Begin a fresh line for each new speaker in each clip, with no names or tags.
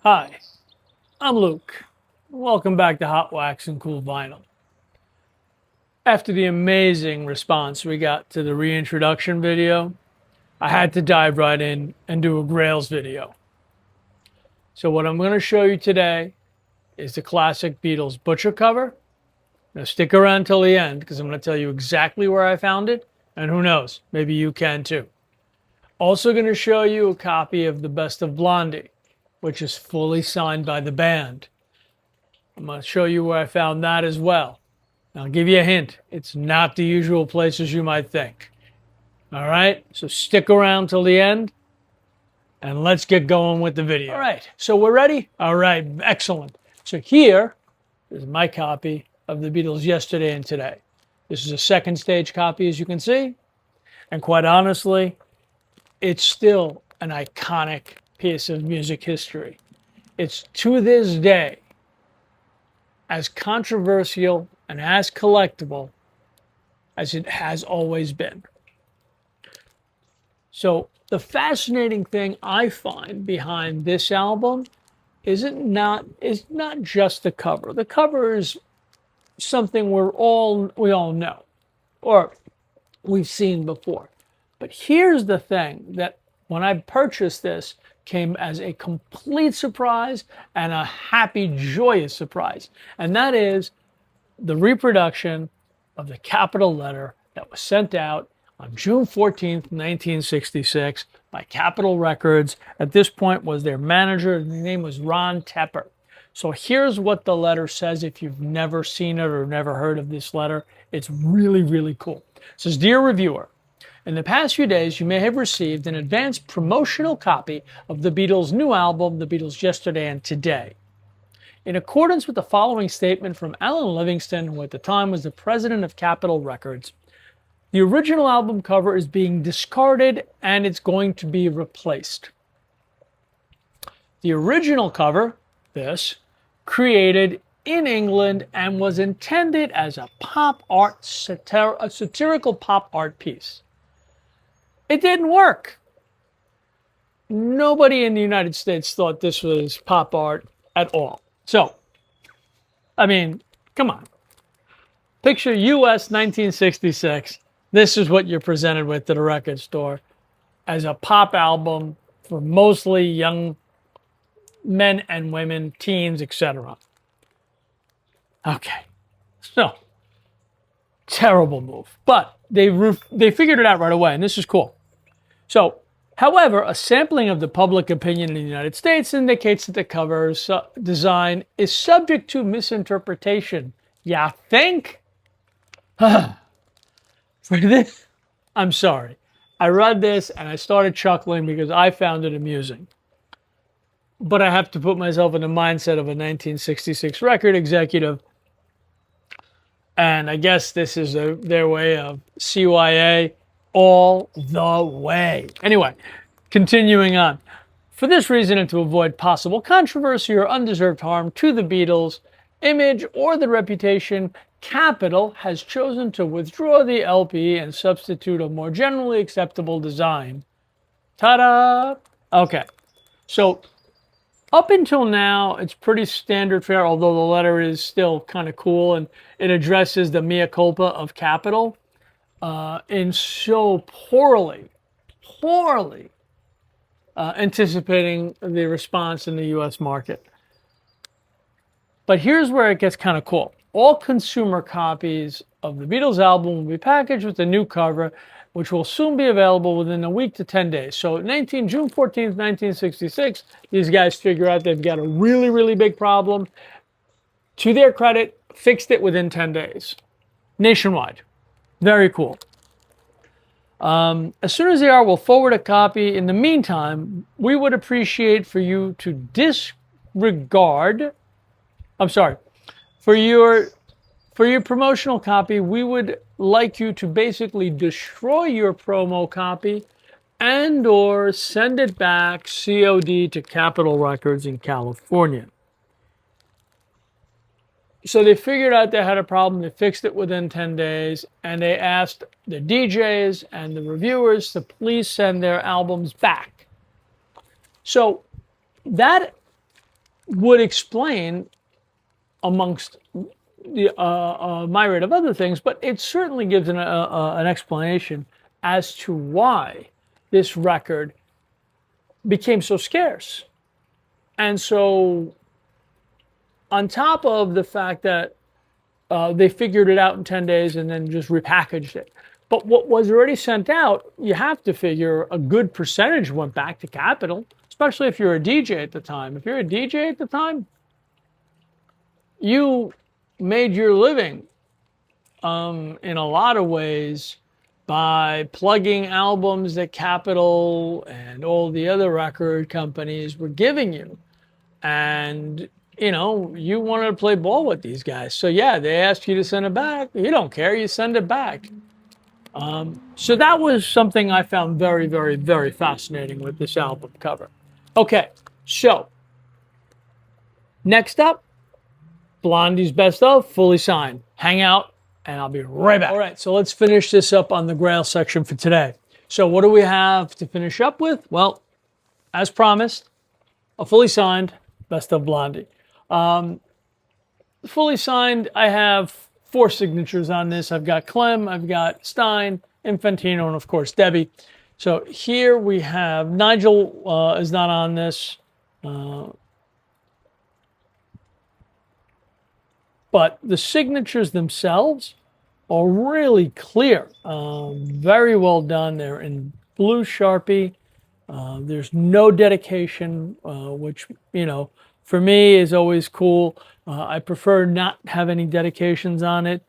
Hi, I'm Luke. Welcome back to Hot Wax and Cool Vinyl. After the amazing response we got to the reintroduction video, I had to dive right in and do a Grails video. So what I'm going to show you today is the classic Beatles Butcher cover. Now stick around till the end because I'm going to tell you exactly where I found it, and who knows, maybe you can too. Also going to show you a copy of The Best of Blondie, which is fully signed by the band. I'm going to show you where I found that as well. I'll give you a hint. It's not the usual places you might think. All right, so stick around till the end and let's get going with the video. All right, so we're ready? All right, excellent. So here is my copy of the Beatles Yesterday and Today. This is a second stage copy, as you can see. And quite honestly, it's still an iconic piece of music history. It's to this day as controversial and as collectible as it has always been. So the fascinating thing I find behind this album is not just the cover. The cover is something we all know or we've seen before. But here's the thing that when I purchased this came as a complete surprise and a happy, joyous surprise. And that is the reproduction of the capital letter that was sent out on June 14th, 1966 by Capitol Records. At this point was their manager. His name was Ron Tepper. So here's what the letter says if you've never seen it or never heard of this letter. It's really, really cool. It says, "Dear reviewer, in the past few days, you may have received an advanced promotional copy of the Beatles' new album, The Beatles Yesterday and Today. In accordance with the following statement from Alan Livingston, who at the time was the president of Capitol Records, the original album cover is being discarded and it's going to be replaced. The original cover, this, created in England and was intended as a pop art, a satirical pop art piece. It didn't work. Nobody in the United States thought this was pop art at all. So, I mean, come on. Picture US 1966. This is what you're presented with at a record store as a pop album for mostly young men and women, teens, etc. Okay. So, terrible move. But they figured it out right away, and this is cool. So, however, a sampling of the public opinion in the United States indicates that the cover's design is subject to misinterpretation. Ya think? For this, I'm sorry. I read this and I started chuckling because I found it amusing. But I have to put myself in the mindset of a 1966 record executive. And I guess this is their way of CYA all the way. Anyway, continuing on. For this reason and to avoid possible controversy or undeserved harm to the Beatles' image or the reputation, Capitol has chosen to withdraw the LP and substitute a more generally acceptable design. Ta-da! Okay, so up until now, it's pretty standard fare, although the letter is still kind of cool, and it addresses the mea culpa of Capitol in so poorly anticipating the response in the U.S. market. But here's where it gets kind of cool. All consumer copies of the Beatles album will be packaged with a new cover, which will soon be available within a week to 10 days. So June 14th, 1966, these guys figure out they've got a really, really big problem. To their credit, fixed it within 10 days. Nationwide. Very cool. As soon as they are, we'll forward a copy. In the meantime, we would appreciate for you to disregard... I'm sorry. For your promotional copy, we would like you to basically destroy your promo copy and or send it back COD to Capitol Records in California. So they figured out they had a problem. They fixed it within 10 days, and they asked the DJs and the reviewers to please send their albums back. So that would explain, amongst the myriad of other things, but it certainly gives an explanation as to why this record became so scarce. And so, on top of the fact that they figured it out in 10 days and then just repackaged it. But what was already sent out, you have to figure a good percentage went back to Capitol, especially if you're a DJ at the time. If you're a DJ at the time, you made your living in a lot of ways by plugging albums that Capitol and all the other record companies were giving you. And you wanted to play ball with these guys. So yeah, they asked you to send it back. You don't care, you send it back. So that was something I found very, very, very fascinating with this album cover. Okay, so next up, Blondie's Best Of, fully signed. Hang out, and I'll be right back. All right, so let's finish this up on the Grail section for today. So what do we have to finish up with? Well, as promised, a fully signed Best Of Blondie. Fully signed, I have 4 signatures on this. I've got Clem, I've got Stein, Infantino, and of course Debbie. So here we have Nigel is not on this, but the signatures themselves are really clear. Very well done. They're in blue Sharpie. There's no dedication, which for me is always cool. I prefer not have any dedications on it.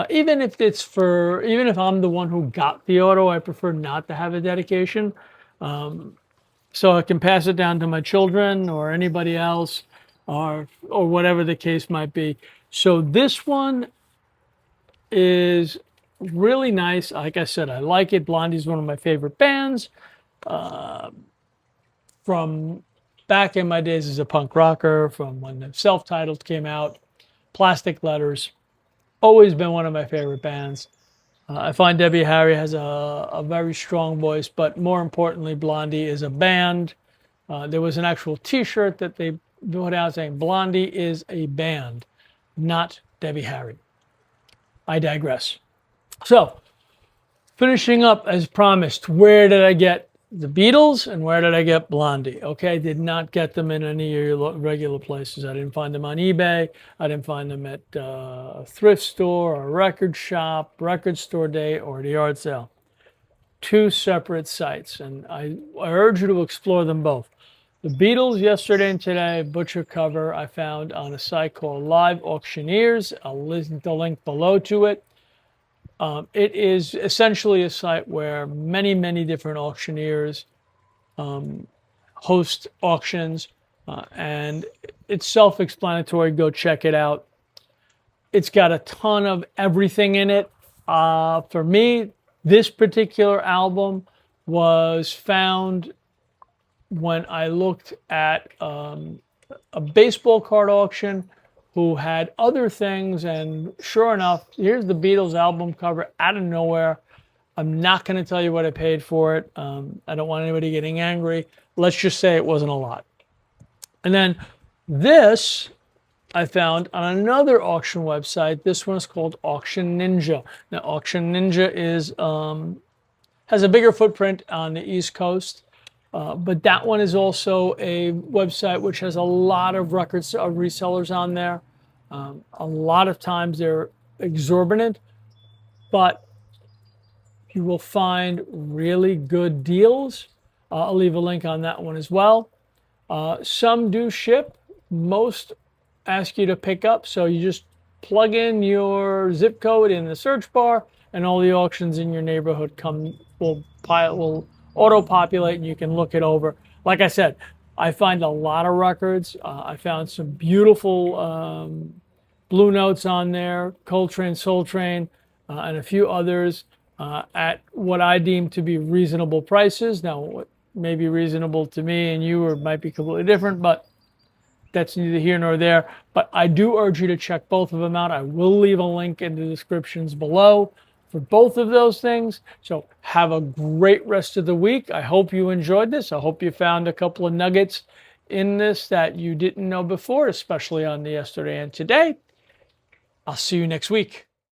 Even if I'm the one who got the auto, I prefer not to have a dedication. So I can pass it down to my children or anybody else or whatever the case might be. So this one is really nice. Like I said, I like it. Blondie's one of my favorite bands. From back in my days as a punk rocker, from when the self-titled came out, Plastic Letters, always been one of my favorite bands. I find Debbie Harry has a very strong voice, but more importantly, Blondie is a band. There was an actual T-shirt that they put out saying Blondie is a band, not Debbie Harry. I digress. So, finishing up as promised, where did I get the Beatles and where did I get Blondie? Okay, I did not get them in any of your regular places. I didn't find them on eBay. I didn't find them at a thrift store or a record shop, record store day, or the yard sale. 2 separate sites, and I urge you to explore them both. The Beatles, yesterday and today, butcher cover, I found on a site called Live Auctioneers. I'll link the link below to it. It is essentially a site where many, many different auctioneers host auctions, and it's self-explanatory. Go check it out. It's got a ton of everything in it. For me, this particular album was found when I looked at a baseball card auction who had other things, and sure enough, here's the Beatles album cover out of nowhere. I'm not going to tell you what I paid for it. I don't want anybody getting angry. Let's just say it wasn't a lot. And then this I found on another auction website. This one is called Auction Ninja. Now, Auction Ninja has a bigger footprint on the East Coast. But that one is also a website which has a lot of records of resellers on there. A lot of times they're exorbitant, but you will find really good deals. I'll leave a link on that one as well. Some do ship. Most ask you to pick up. So you just plug in your zip code in the search bar and all the auctions in your neighborhood will auto-populate and you can look it over. Like I said, I find a lot of records. I found some beautiful Blue Notes on there, Coltrane, Soul Train, and a few others at what I deem to be reasonable prices. Now, what may be reasonable to me and you or might be completely different, but that's neither here nor there. But I do urge you to check both of them out. I will leave a link in the descriptions below for both of those things. So have a great rest of the week. I hope you enjoyed this. I hope you found a couple of nuggets in this that you didn't know before, especially on the yesterday and today. I'll see you next week.